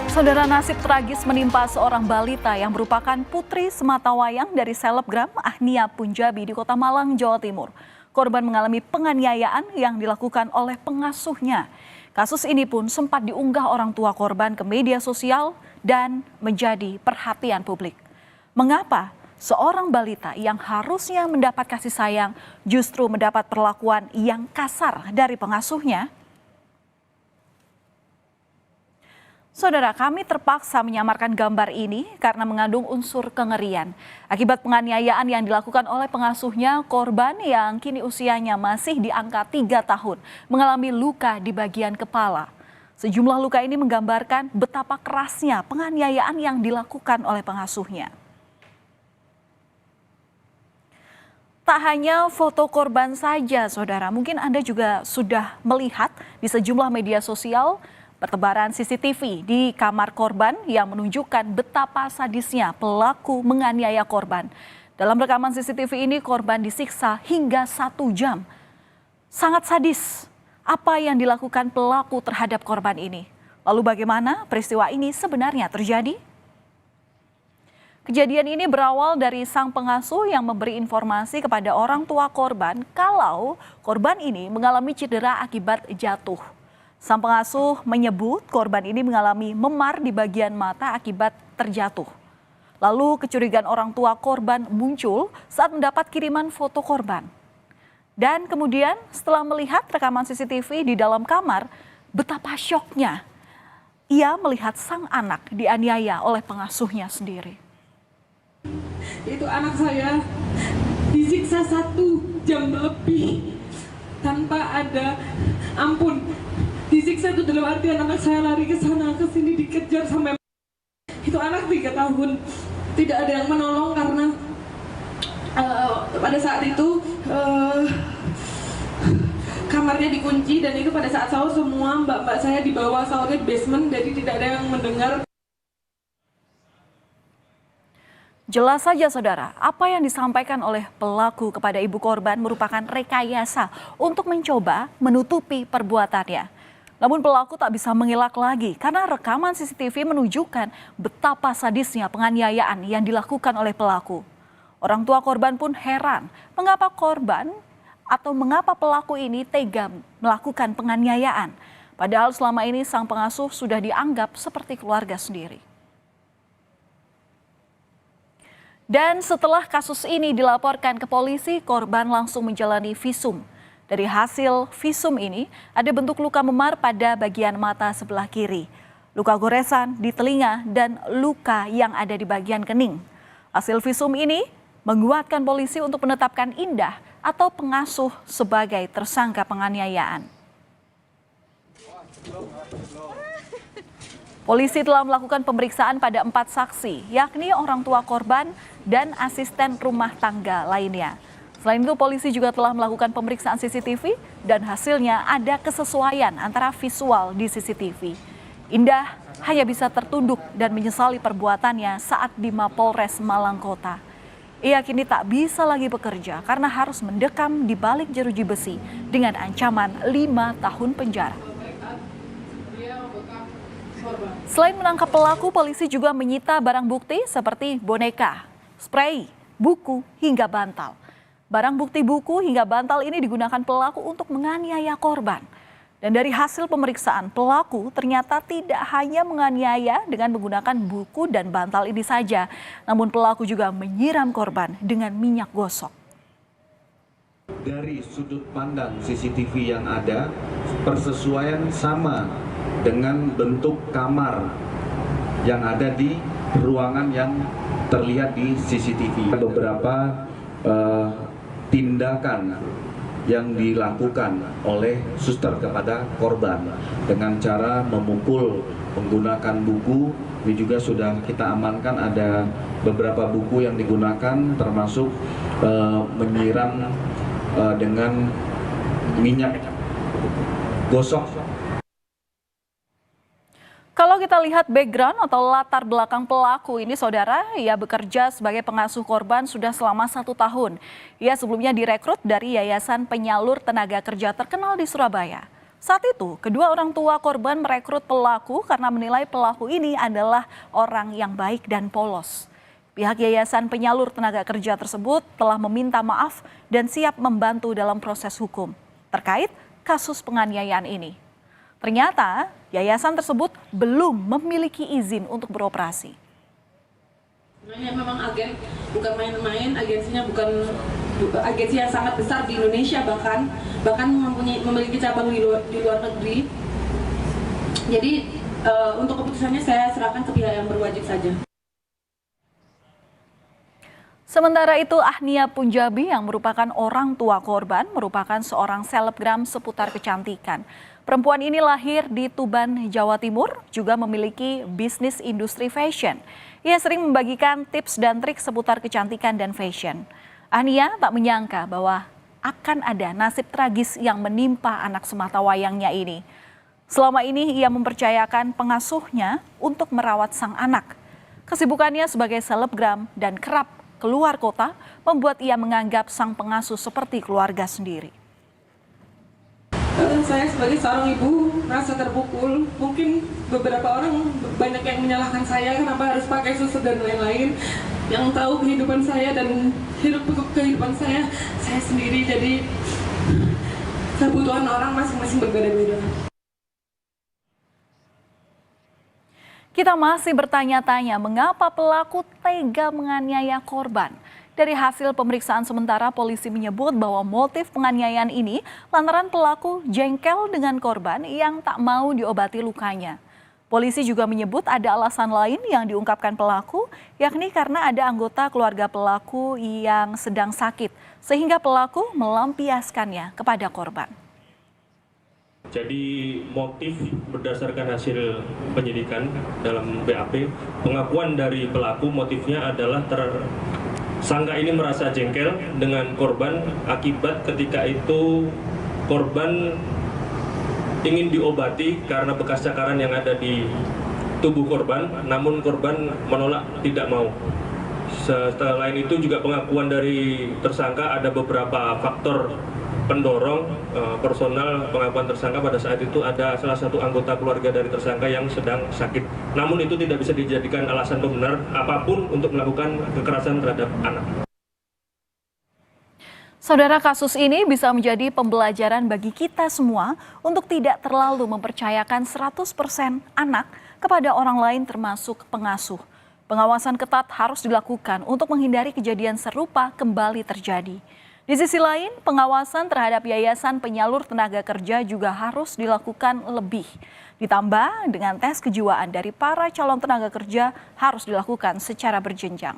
Saudara, nasib tragis menimpa seorang balita yang merupakan putri sematawayang dari selebgram Ahnia Punjabi di Kota Malang, Jawa Timur. Korban mengalami penganiayaan yang dilakukan oleh pengasuhnya. Kasus ini pun sempat diunggah orang tua korban ke media sosial dan menjadi perhatian publik. Mengapa seorang balita yang harusnya mendapat kasih sayang justru mendapat perlakuan yang kasar dari pengasuhnya? Saudara, kami terpaksa menyamarkan gambar ini karena mengandung unsur kengerian. Akibat penganiayaan yang dilakukan oleh pengasuhnya, korban yang kini usianya masih di angka 3 tahun mengalami luka di bagian kepala. Sejumlah luka ini menggambarkan betapa kerasnya penganiayaan yang dilakukan oleh pengasuhnya. Tak hanya foto korban saja, saudara, mungkin Anda juga sudah melihat di sejumlah media sosial pertebaran CCTV di kamar korban yang menunjukkan betapa sadisnya pelaku menganiaya korban. Dalam rekaman CCTV ini korban disiksa hingga 1 jam. Sangat sadis apa yang dilakukan pelaku terhadap korban ini. Lalu bagaimana peristiwa ini sebenarnya terjadi? Kejadian ini berawal dari sang pengasuh yang memberi informasi kepada orang tua korban kalau korban ini mengalami cedera akibat jatuh. Sang pengasuh menyebut korban ini mengalami memar di bagian mata akibat terjatuh. Lalu kecurigaan orang tua korban muncul saat mendapat kiriman foto korban. Dan kemudian setelah melihat rekaman CCTV di dalam kamar, betapa syoknya ia melihat sang anak dianiaya oleh pengasuhnya sendiri. Itu anak saya disiksa 1 jam lebih tanpa ada ampun. Disiksa itu dalam artian anak saya lari ke sana ke sini dikejar sampai itu anak 3 tahun tidak ada yang menolong karena pada saat itu kamarnya dikunci dan itu pada saat sahur semua mbak-mbak saya di bawah sahurnya di basement, jadi tidak ada yang mendengar. Jelas saja saudara, apa yang disampaikan oleh pelaku kepada ibu korban merupakan rekayasa untuk mencoba menutupi perbuatannya. Namun pelaku tak bisa mengelak lagi karena rekaman CCTV menunjukkan betapa sadisnya penganiayaan yang dilakukan oleh pelaku. Orang tua korban pun heran mengapa pelaku ini tega melakukan penganiayaan. Padahal selama ini sang pengasuh sudah dianggap seperti keluarga sendiri. Dan setelah kasus ini dilaporkan ke polisi, korban langsung menjalani visum. Dari hasil visum ini, ada bentuk luka memar pada bagian mata sebelah kiri, luka goresan di telinga, dan luka yang ada di bagian kening. Hasil visum ini menguatkan polisi untuk menetapkan Indah atau pengasuh sebagai tersangka penganiayaan. Polisi telah melakukan pemeriksaan pada 4 saksi, yakni orang tua korban dan asisten rumah tangga lainnya. Selain itu, polisi juga telah melakukan pemeriksaan CCTV dan hasilnya ada kesesuaian antara visual di CCTV. Indah hanya bisa tertunduk dan menyesali perbuatannya saat di Mapolres Malang Kota. Ia kini tak bisa lagi bekerja karena harus mendekam di balik jeruji besi dengan ancaman 5 tahun penjara. Selain menangkap pelaku, polisi juga menyita barang bukti seperti boneka, spray, buku, hingga bantal. Barang bukti buku hingga bantal ini digunakan pelaku untuk menganiaya korban. Dan dari hasil pemeriksaan, pelaku ternyata tidak hanya menganiaya dengan menggunakan buku dan bantal ini saja, namun pelaku juga menyiram korban dengan minyak gosok. Dari sudut pandang CCTV yang ada, persesuaian sama dengan bentuk kamar yang ada di ruangan yang terlihat di CCTV. Beberapa tindakan yang dilakukan oleh suster kepada korban dengan cara memukul menggunakan buku. Ini juga sudah kita amankan, ada beberapa buku yang digunakan termasuk menyiram dengan minyak gosok. Kalau kita lihat background atau latar belakang pelaku ini, saudara, ia bekerja sebagai pengasuh korban sudah selama 1 tahun. Ia sebelumnya direkrut dari Yayasan Penyalur Tenaga Kerja terkenal di Surabaya. Saat itu, kedua orang tua korban merekrut pelaku karena menilai pelaku ini adalah orang yang baik dan polos. Pihak Yayasan Penyalur Tenaga Kerja tersebut telah meminta maaf dan siap membantu dalam proses hukum terkait kasus penganiayaan ini. Ternyata, yayasan tersebut belum memiliki izin untuk beroperasi. Sebenarnya memang agen bukan main-main, agensinya bukan agensi yang sangat besar di Indonesia, bahkan memiliki cabang di luar negeri. Jadi untuk keputusannya saya serahkan ke pihak yang berwajib saja. Sementara itu, Ahnia Punjabi yang merupakan orang tua korban merupakan seorang selebgram seputar kecantikan. Perempuan ini lahir di Tuban, Jawa Timur, juga memiliki bisnis industri fashion. Ia sering membagikan tips dan trik seputar kecantikan dan fashion. Ahnia tak menyangka bahwa akan ada nasib tragis yang menimpa anak sematawayangnya ini. Selama ini ia mempercayakan pengasuhnya untuk merawat sang anak. Kesibukannya sebagai selebgram dan kerap keluar kota membuat ia menganggap sang pengasuh seperti keluarga sendiri. Saya sebagai seorang ibu merasa terpukul. Mungkin beberapa orang banyak yang menyalahkan saya kenapa harus pakai susu dan lain-lain. Yang tahu kehidupan saya dan kehidupan saya sendiri. Jadi kebutuhan orang masing-masing berbeda-beda. Kita masih bertanya-tanya mengapa pelaku tega menganiaya korban. Dari hasil pemeriksaan sementara, polisi menyebut bahwa motif penganiayaan ini lantaran pelaku jengkel dengan korban yang tak mau diobati lukanya. Polisi juga menyebut ada alasan lain yang diungkapkan pelaku, yakni karena ada anggota keluarga pelaku yang sedang sakit, sehingga pelaku melampiaskannya kepada korban. Jadi motif berdasarkan hasil penyidikan dalam BAP, pengakuan dari pelaku motifnya adalah tersangka ini merasa jengkel dengan korban akibat ketika itu korban ingin diobati karena bekas cakaran yang ada di tubuh korban, namun korban menolak, tidak mau. Selain itu juga pengakuan dari tersangka ada beberapa faktor pendorong personal pengakuan tersangka pada saat itu ada salah satu anggota keluarga dari tersangka yang sedang sakit. Namun itu tidak bisa dijadikan alasan pembenar apapun untuk melakukan kekerasan terhadap anak. Saudara, kasus ini bisa menjadi pembelajaran bagi kita semua untuk tidak terlalu mempercayakan 100% anak kepada orang lain termasuk pengasuh. Pengawasan ketat harus dilakukan untuk menghindari kejadian serupa kembali terjadi. Di sisi lain, pengawasan terhadap Yayasan Penyalur Tenaga Kerja juga harus dilakukan lebih. Ditambah dengan tes kejiwaan dari para calon tenaga kerja harus dilakukan secara berjenjang.